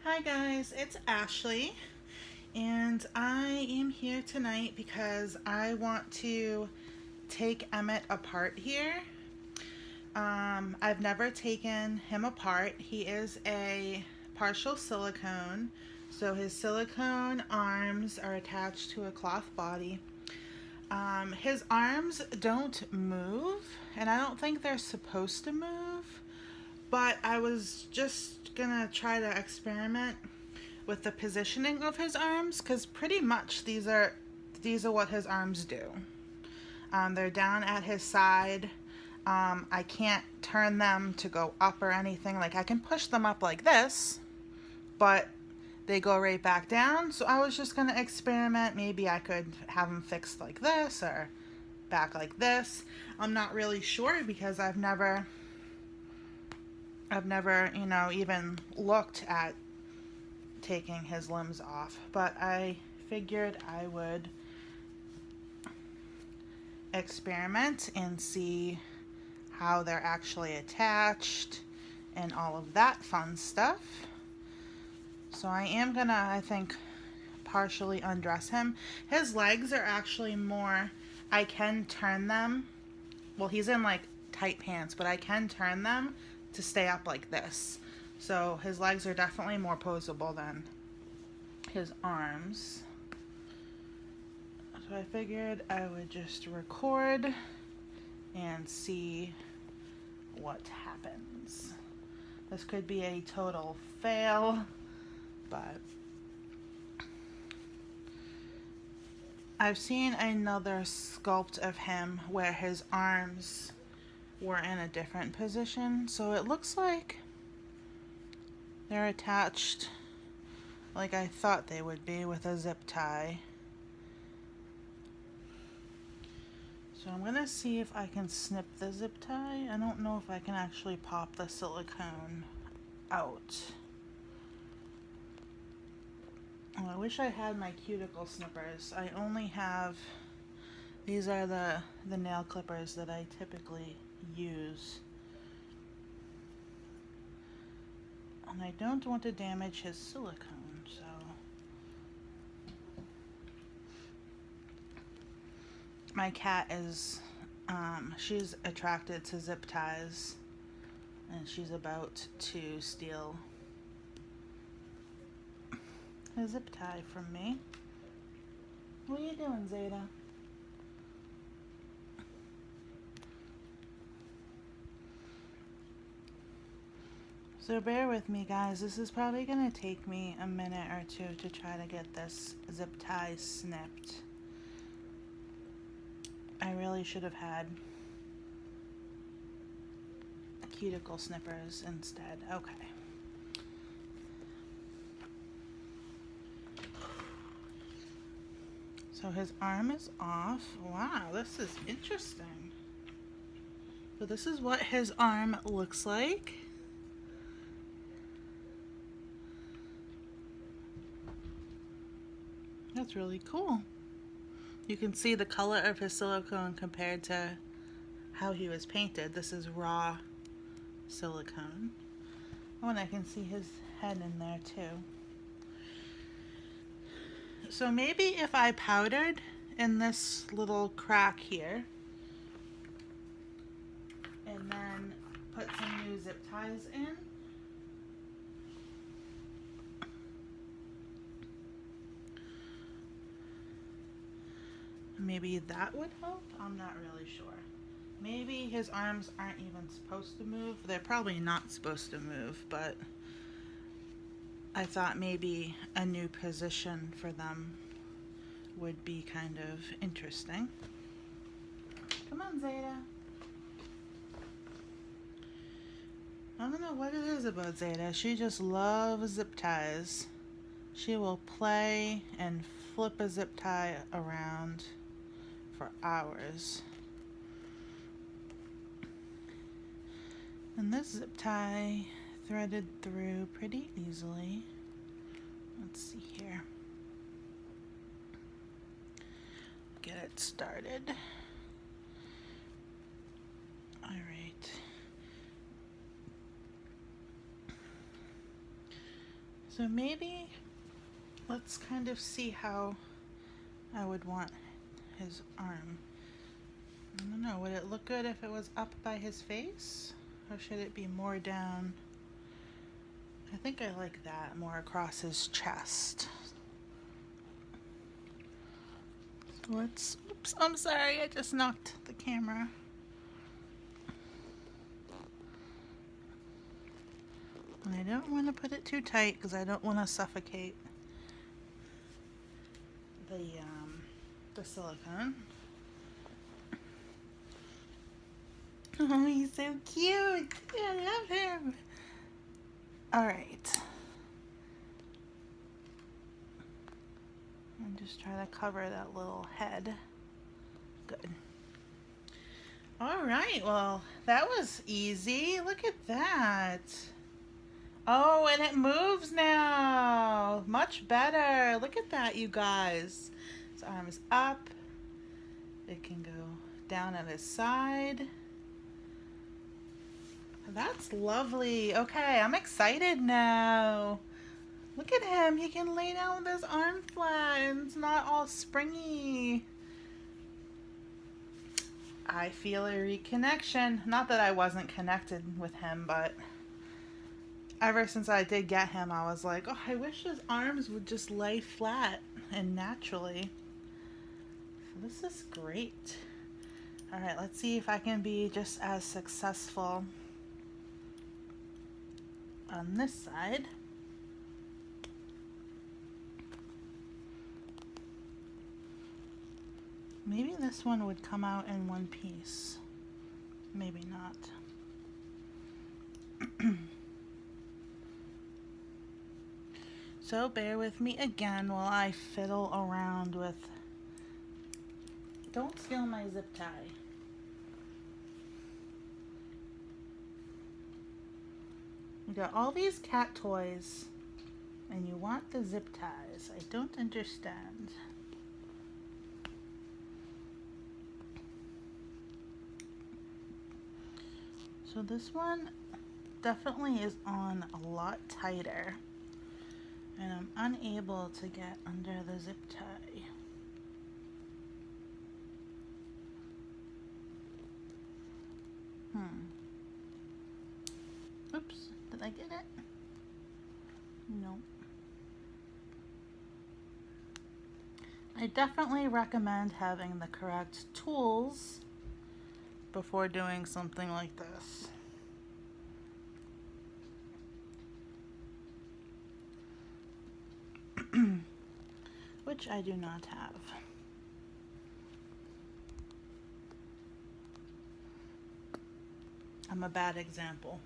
Hi guys, it's Ashley, and I am here tonight because I want to take Emmett apart here. I've never taken him apart. He is a partial silicone, so his silicone arms are attached to a cloth body. His arms don't move, and I don't think they're supposed to move, but I was just gonna try to experiment with the positioning of his arms because pretty much these are what his arms do. They're down at his side. I can't turn them to go up or anything. Like I can push them up like this, but they go right back down. So I was just gonna experiment. Maybe I could have them fixed like this or back like this. I'm not really sure because I've never, even looked at taking his limbs off, but I figured I would experiment and see how they're actually attached and all of that fun stuff. So I am gonna, I think, partially undress him. His legs are actually more, I can turn them. Well, he's in like tight pants, but I can turn them to stay up like this. So his legs are definitely more posable than his arms. So I figured I would just record and see what happens. This could be a total fail, but I've seen another sculpt of him where his arms were in a different position, so it looks like they're attached like I thought they would be with a zip tie. So I'm gonna see if I can snip the zip tie. I don't know if I can actually pop the silicone out. Oh, I wish I had my cuticle snippers. I only have, these are the nail clippers that I typically use. And I don't want to damage his silicone, so. My cat is, she's attracted to zip ties, and she's about to steal a zip tie from me. What are you doing, Zeta? So bear with me, guys. This is probably going to take me a minute or two to try to get this zip tie snipped. I really should have had cuticle snippers instead. Okay. So his arm is off. Wow, this is interesting. So this is what his arm looks like. That's really cool. You can see the color of his silicone compared to how he was painted. This is raw silicone. Oh, and I can see his head in there too. So maybe if I powdered in this little crack here and then put some new zip ties in, maybe that would help. I'm not really sure. Maybe his arms aren't even supposed to move. They're probably not supposed to move, but I thought maybe a new position for them would be kind of interesting. Come on, Zeta. I don't know what it is about Zeta. She just loves zip ties. She will play and flip a zip tie around for hours. And this zip tie threaded through pretty easily. Let's see here. Get it started. All right. So maybe let's kind of see how I would want his arm. I don't know, would it look good if it was up by his face? Or should it be more down? I think I like that, more across his chest. So let's, oops, I'm sorry, I just knocked the camera. And I don't want to put it too tight because I don't want to suffocate the silicone. Oh, he's so cute. I love him. All right. And just try to cover that little head. Good. All right, well, that was easy. Look at that. Oh, and it moves now. Much better. Look at that, you guys. His arm is up. It can go down at his side. That's lovely. Okay, I'm excited now. Look at him. He can lay down with his arm flat and it's not all springy. I feel a reconnection. Not that I wasn't connected with him, but ever since I did get him, I was like, oh, I wish his arms would just lay flat and naturally. So this is great. All right, let's see if I can be just as successful on this side. Maybe this one would come out in one piece. Maybe not. So bear with me again while I fiddle around with... Don't steal my zip tie. You got all these cat toys and you want the zip ties. I don't understand. So this one definitely is on a lot tighter and I'm unable to get under the zip tie. Oops, did I get it? No. I definitely recommend having the correct tools before doing something like this. Which I do not have. I'm a bad example.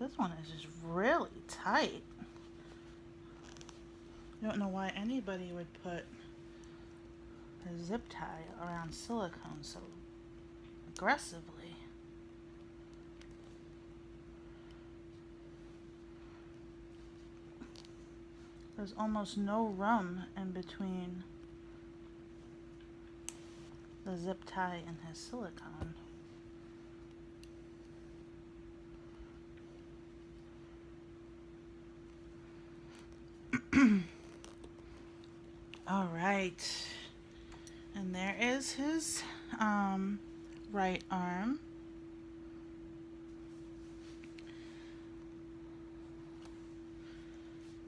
This one is just really tight. I don't know why anybody would put a zip tie around silicone so aggressively. There's almost no room in between the zip tie and his silicone. All right, and there is his right arm.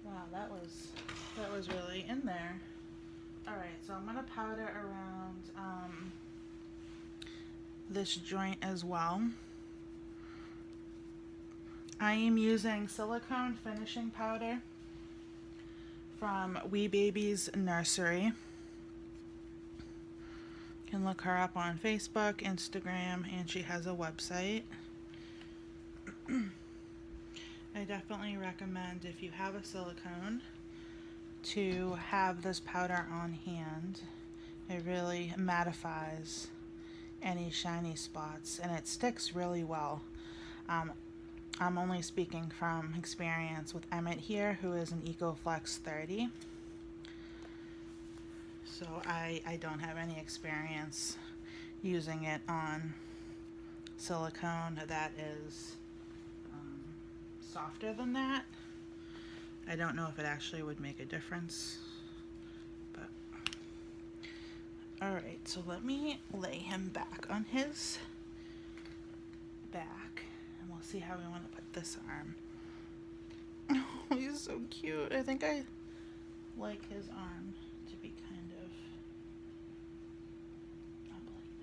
Wow, that was really in there. All right, so I'm gonna powder around this joint as well. I am using silicone finishing powder from Wee Baby's Nursery. You can look her up on Facebook, Instagram, and she has a website. I definitely recommend, if you have a silicone, to have this powder on hand. It really mattifies any shiny spots and it sticks really well. I'm only speaking from experience with Emmett here, who is an EcoFlex 30. So I don't have any experience using it on silicone that is softer than that. I don't know if it actually would make a difference, but all right, so let me lay him back on his back and we'll see how we want to put this arm. Oh, he's so cute. I think I like his arm to be kind of up like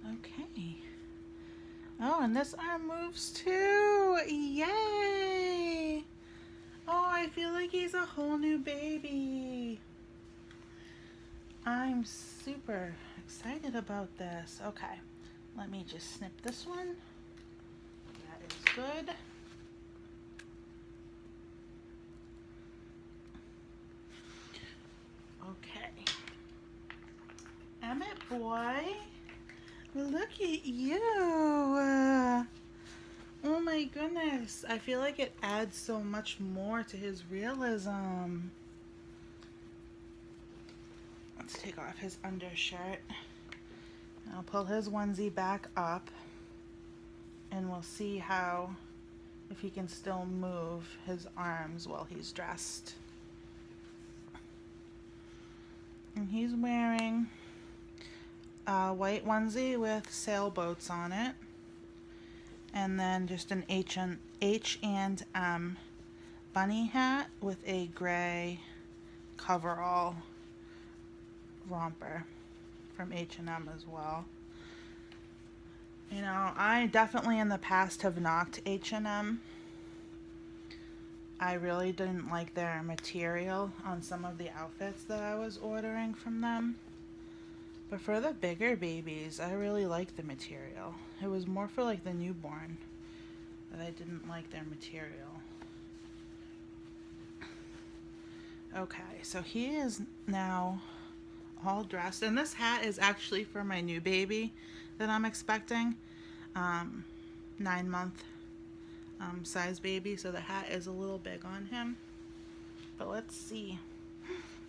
that. Okay. Oh, and this arm moves too. Yay! Oh, I feel like he's a whole new baby. I'm super excited about this. Okay, let me just snip this one. That is good. Okay. Emmett boy, look at you. Oh my goodness. I feel like it adds so much more to his realism. Let's take off his undershirt. I'll pull his onesie back up and we'll see if he can still move his arms while he's dressed. And he's wearing a white onesie with sailboats on it. And then just an H&M bunny hat with a gray coverall romper from H&M as well. You know, I definitely in the past have knocked H&M. I really didn't like their material on some of the outfits that I was ordering from them. But for the bigger babies, I really like the material. It was more for like the newborn that I didn't like their material. Okay, so he is now all dressed. And this hat is actually for my new baby that I'm expecting. 9-month size baby. So the hat is a little big on him. But let's see.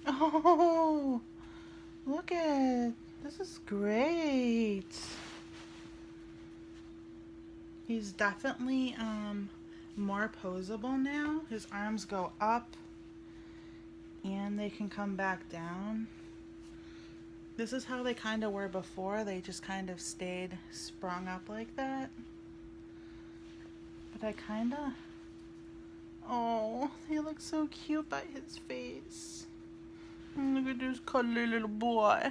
Oh, look at, this is great. He's definitely more posable now. His arms go up and they can come back down. This is how they kind of were before. They just kind of stayed sprung up like that. But I kind of, oh, he looks so cute by his face. Look at this cuddly little boy.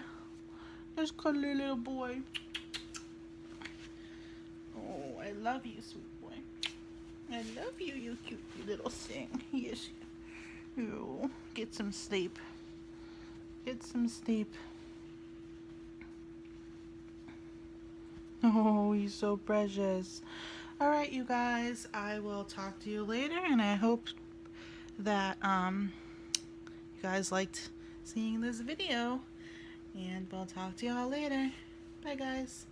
This cuddly little boy. Oh, I love you, sweet boy. I love you, you cute little thing. Yes. You get some sleep. Get some sleep. Oh, he's so precious. All right, you guys. I will talk to you later, and I hope that you guys liked seeing this video. And we'll talk to y'all later. Bye, guys.